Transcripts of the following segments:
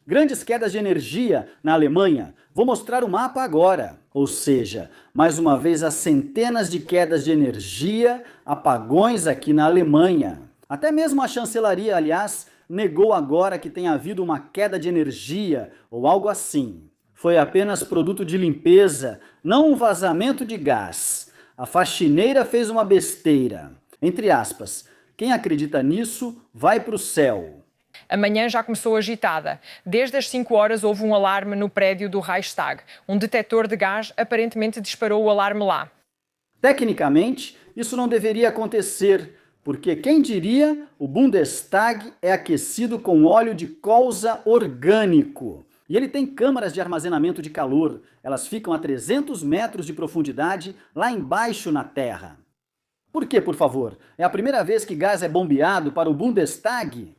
Grandes quedas de energia na Alemanha. Vou mostrar o mapa agora. Ou seja, mais uma vez as centenas de quedas de energia, apagões aqui na Alemanha. Até mesmo a chancelaria, aliás, negou agora que tenha havido uma queda de energia ou algo assim. Foi apenas produto de limpeza, não um vazamento de gás. A faxineira fez uma besteira. Entre aspas, quem acredita nisso vai para o céu. A manhã já começou agitada. Desde as 5 horas houve um alarme no prédio do Reichstag. Um detector de gás aparentemente disparou o alarme lá. Tecnicamente, isso não deveria acontecer, porque quem diria, o Bundestag é aquecido com óleo de colza orgânico. E ele tem câmaras de armazenamento de calor. Elas ficam a 300 metros de profundidade, lá embaixo na terra. Por que, por favor? É a primeira vez que gás é bombeado para o Bundestag?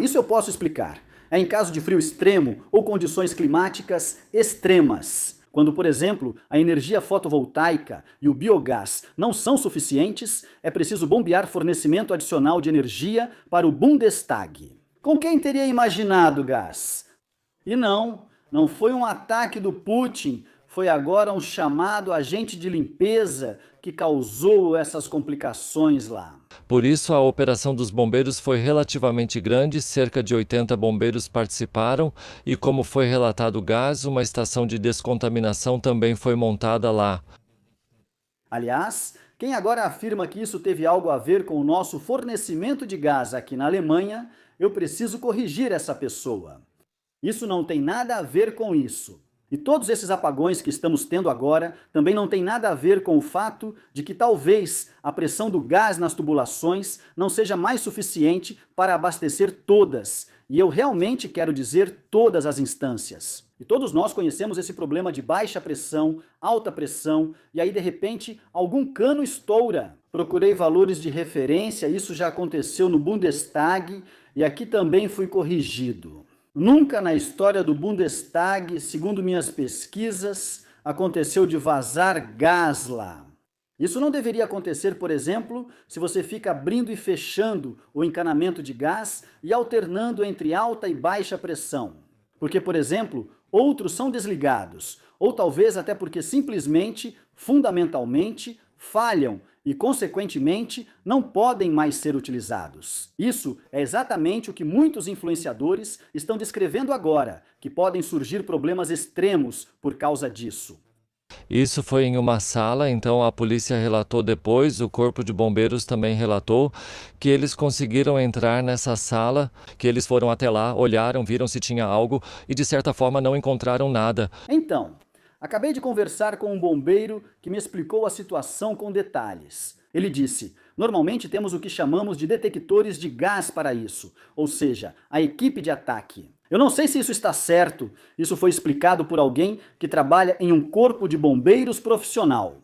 Isso eu posso explicar. É em caso de frio extremo ou condições climáticas extremas. Quando, por exemplo, a energia fotovoltaica e o biogás não são suficientes, é preciso bombear fornecimento adicional de energia para o Bundestag. Com quem teria imaginado gás? E não foi um ataque do Putin, foi agora um chamado agente de limpeza que causou essas complicações lá. Por isso, a operação dos bombeiros foi relativamente grande, cerca de 80 bombeiros participaram e, como foi relatado gás, uma estação de descontaminação também foi montada lá. Aliás, quem agora afirma que isso teve algo a ver com o nosso fornecimento de gás aqui na Alemanha, eu preciso corrigir essa pessoa. Isso não tem nada a ver com isso. E todos esses apagões que estamos tendo agora também não tem nada a ver com o fato de que talvez a pressão do gás nas tubulações não seja mais suficiente para abastecer todas. E eu realmente quero dizer todas as instâncias. E todos nós conhecemos esse problema de baixa pressão, alta pressão, e aí de repente algum cano estoura. Procurei valores de referência, isso já aconteceu no Bundestag e aqui também fui corrigido. Nunca na história do Bundestag, segundo minhas pesquisas, aconteceu de vazar gás lá. Isso não deveria acontecer, por exemplo, se você fica abrindo e fechando o encanamento de gás e alternando entre alta e baixa pressão. Porque, por exemplo, outros são desligados, ou talvez até porque simplesmente, fundamentalmente, falham e, consequentemente, não podem mais ser utilizados. Isso é exatamente o que muitos influenciadores estão descrevendo agora, que podem surgir problemas extremos por causa disso. Isso foi em uma sala, então a polícia relatou depois, o corpo de bombeiros também relatou que eles conseguiram entrar nessa sala, que eles foram até lá, olharam, viram se tinha algo e de certa forma não encontraram nada. Então, acabei de conversar com um bombeiro que me explicou a situação com detalhes. Ele disse, normalmente temos o que chamamos de detectores de gás para isso, ou seja, a equipe de ataque. Eu não sei se isso está certo, isso foi explicado por alguém que trabalha em um corpo de bombeiros profissional.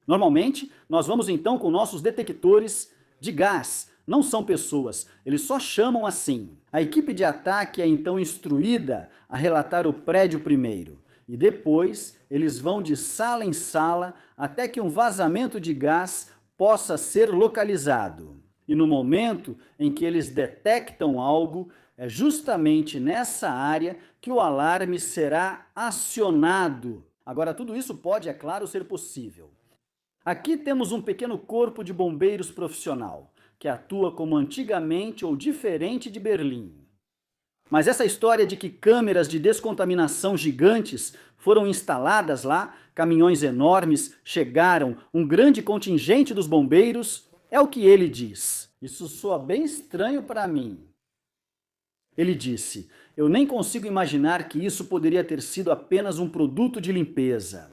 Normalmente, nós vamos então com nossos detectores de gás, não são pessoas, eles só chamam assim. A equipe de ataque é então instruída a relatar o prédio primeiro. E depois, eles vão de sala em sala até que um vazamento de gás possa ser localizado. E no momento em que eles detectam algo, é justamente nessa área que o alarme será acionado. Agora, tudo isso pode, é claro, ser possível. Aqui temos um pequeno corpo de bombeiros profissional, que atua como antigamente ou diferente de Berlim. Mas essa história de que câmeras de descontaminação gigantes foram instaladas lá, caminhões enormes chegaram, um grande contingente dos bombeiros, é o que ele diz. Isso soa bem estranho para mim. Ele disse, eu nem consigo imaginar que isso poderia ter sido apenas um produto de limpeza.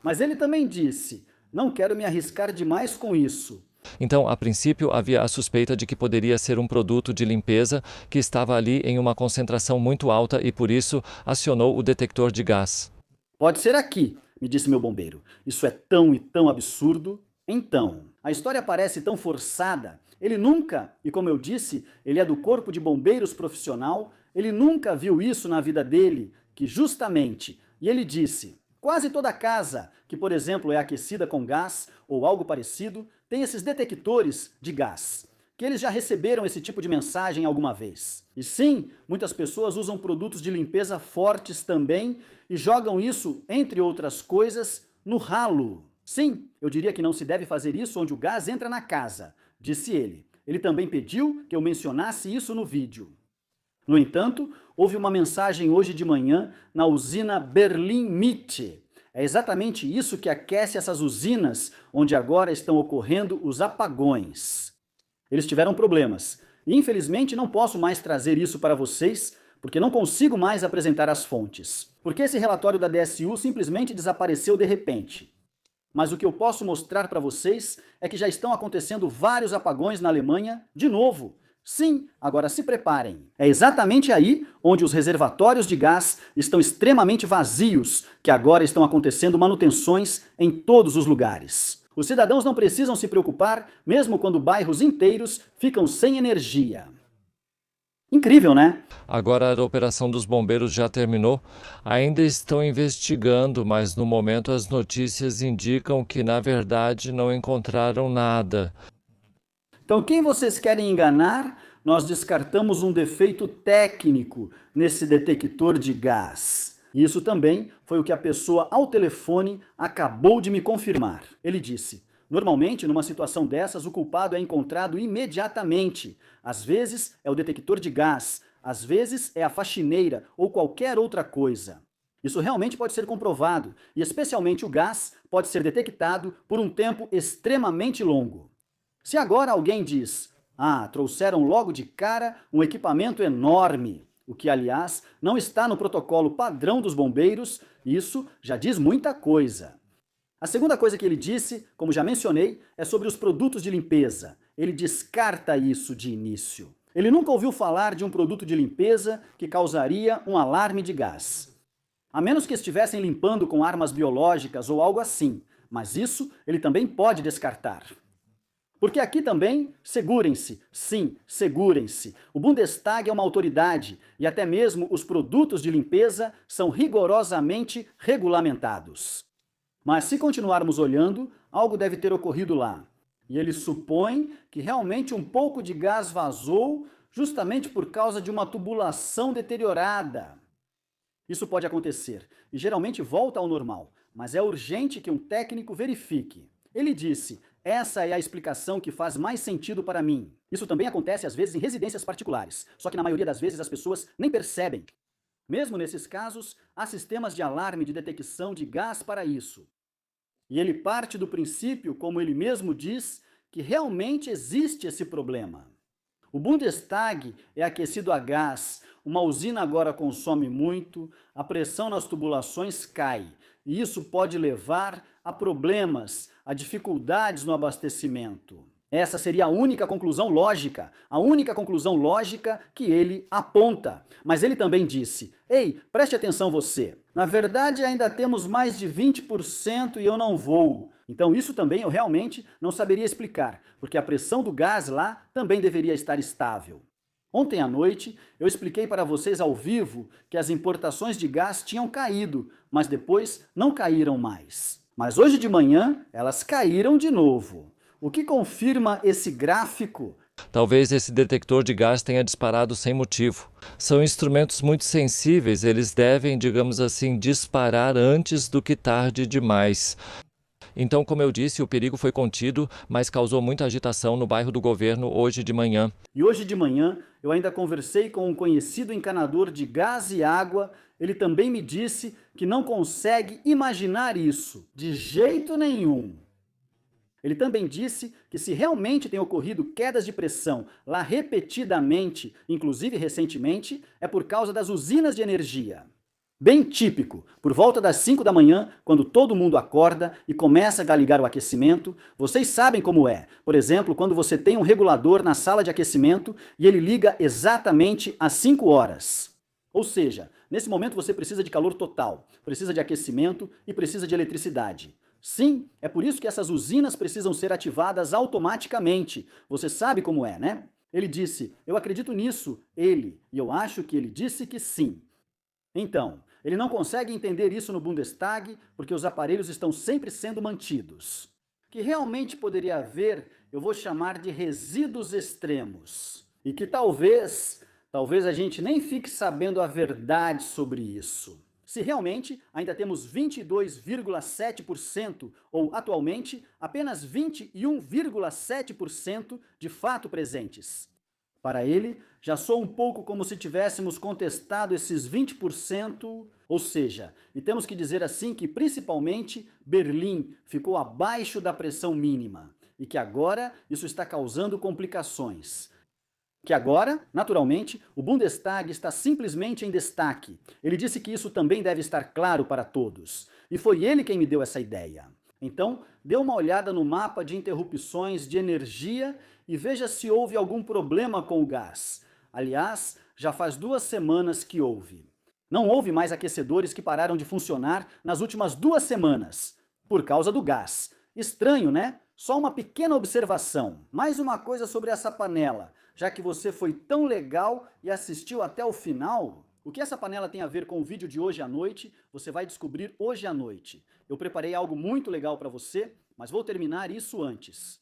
Mas ele também disse, não quero me arriscar demais com isso. Então, a princípio, havia a suspeita de que poderia ser um produto de limpeza que estava ali em uma concentração muito alta e, por isso, acionou o detector de gás. Pode ser aqui, me disse meu bombeiro. Isso é tão e tão absurdo. Então, a história parece tão forçada. Ele nunca, e como eu disse, ele é do corpo de bombeiros profissional, ele nunca viu isso na vida dele, que justamente, e ele disse, quase toda casa, que por exemplo é aquecida com gás ou algo parecido, tem esses detectores de gás. que eles já receberam esse tipo de mensagem alguma vez. E sim, muitas pessoas usam produtos de limpeza fortes também e jogam isso, entre outras coisas, no ralo. Sim, eu diria que não se deve fazer isso onde o gás entra na casa, disse ele. Ele também pediu que eu mencionasse isso no vídeo. No entanto, houve uma mensagem hoje de manhã na usina Berlin Mitte. É exatamente isso que aquece essas usinas onde agora estão ocorrendo os apagões. Eles tiveram problemas e infelizmente não posso mais trazer isso para vocês porque não consigo mais apresentar as fontes. Porque esse relatório da DSU simplesmente desapareceu de repente. Mas o que eu posso mostrar para vocês é que já estão acontecendo vários apagões na Alemanha de novo. Sim, agora se preparem. É exatamente aí onde os reservatórios de gás estão extremamente vazios que agora estão acontecendo manutenções em todos os lugares. Os cidadãos não precisam se preocupar, mesmo quando bairros inteiros ficam sem energia. Incrível, né? Agora a operação dos bombeiros já terminou. Ainda estão investigando, mas no momento as notícias indicam que na verdade não encontraram nada. Então, quem vocês querem enganar? Nós descartamos um defeito técnico nesse detector de gás. Isso também foi o que a pessoa ao telefone acabou de me confirmar. Ele disse: normalmente, numa situação dessas, o culpado é encontrado imediatamente. Às vezes é o detector de gás, às vezes é a faxineira ou qualquer outra coisa. Isso realmente pode ser comprovado, e especialmente o gás pode ser detectado por um tempo extremamente longo. Se agora alguém diz: trouxeram logo de cara um equipamento enorme, o que, aliás, não está no protocolo padrão dos bombeiros, isso já diz muita coisa. A segunda coisa que ele disse, como já mencionei, é sobre os produtos de limpeza. Ele descarta isso de início. Ele nunca ouviu falar de um produto de limpeza que causaria um alarme de gás. A menos que estivessem limpando com armas biológicas ou algo assim, mas isso ele também pode descartar. Porque aqui também, segurem-se, sim, segurem-se. O Bundestag é uma autoridade e até mesmo os produtos de limpeza são rigorosamente regulamentados. Mas se continuarmos olhando, algo deve ter ocorrido lá. E ele supõe que realmente um pouco de gás vazou justamente por causa de uma tubulação deteriorada. Isso pode acontecer e geralmente volta ao normal, mas é urgente que um técnico verifique. Ele disse: essa é a explicação que faz mais sentido para mim. Isso também acontece às vezes em residências particulares, só que na maioria das vezes as pessoas nem percebem. Mesmo nesses casos, há sistemas de alarme de detecção de gás para isso. E ele parte do princípio, como ele mesmo diz, que realmente existe esse problema. O Bundestag é aquecido a gás, uma usina agora consome muito, a pressão nas tubulações cai, e isso pode levar a problemas, a dificuldades no abastecimento. Essa seria a única conclusão lógica que ele aponta. Mas ele também disse: ei, preste atenção você, na verdade ainda temos mais de 20% e eu não vou. Então isso também eu realmente não saberia explicar, porque a pressão do gás lá também deveria estar estável. Ontem à noite eu expliquei para vocês ao vivo que as importações de gás tinham caído, mas depois não caíram mais. Mas hoje de manhã elas caíram de novo. O que confirma esse gráfico? Talvez esse detector de gás tenha disparado sem motivo. São instrumentos muito sensíveis, eles devem, digamos assim, disparar antes do que tarde demais. Então, como eu disse, o perigo foi contido, mas causou muita agitação no bairro do Governo hoje de manhã. E hoje de manhã eu ainda conversei com um conhecido encanador de gás e água. Ele também me disse que não consegue imaginar isso, de jeito nenhum. Ele também disse que se realmente tem ocorrido quedas de pressão lá repetidamente, inclusive recentemente, é por causa das usinas de energia. Bem típico, por volta das 5 da manhã, quando todo mundo acorda e começa a ligar o aquecimento, vocês sabem como é. Por exemplo, quando você tem um regulador na sala de aquecimento e ele liga exatamente às 5 horas. Ou seja, nesse momento você precisa de calor total, precisa de aquecimento e precisa de eletricidade. Sim, é por isso que essas usinas precisam ser ativadas automaticamente. Você sabe como é, né? Ele disse: eu acredito nisso, e eu acho que ele disse que sim. Então, ele não consegue entender isso no Bundestag porque os aparelhos estão sempre sendo mantidos. O que realmente poderia haver eu vou chamar de resíduos extremos. E que talvez a gente nem fique sabendo a verdade sobre isso. Se realmente ainda temos 22,7% ou, atualmente, apenas 21,7% de fato presentes. Para ele, já soa um pouco como se tivéssemos contestado esses 20%, ou seja, e temos que dizer assim que, principalmente, Berlim ficou abaixo da pressão mínima e que agora isso está causando complicações. Que agora, naturalmente, o Bundestag está simplesmente em destaque. Ele disse que isso também deve estar claro para todos. E foi ele quem me deu essa ideia. Então, dê uma olhada no mapa de interrupções de energia e veja se houve algum problema com o gás. Aliás, já faz 2 semanas que houve. Não houve mais aquecedores que pararam de funcionar nas últimas 2 semanas, por causa do gás. Estranho, né? Só uma pequena observação. Mais uma coisa sobre essa panela. Já que você foi tão legal e assistiu até o final, o que essa panela tem a ver com o vídeo de hoje à noite, você vai descobrir hoje à noite. Eu preparei algo muito legal para você, mas vou terminar isso antes.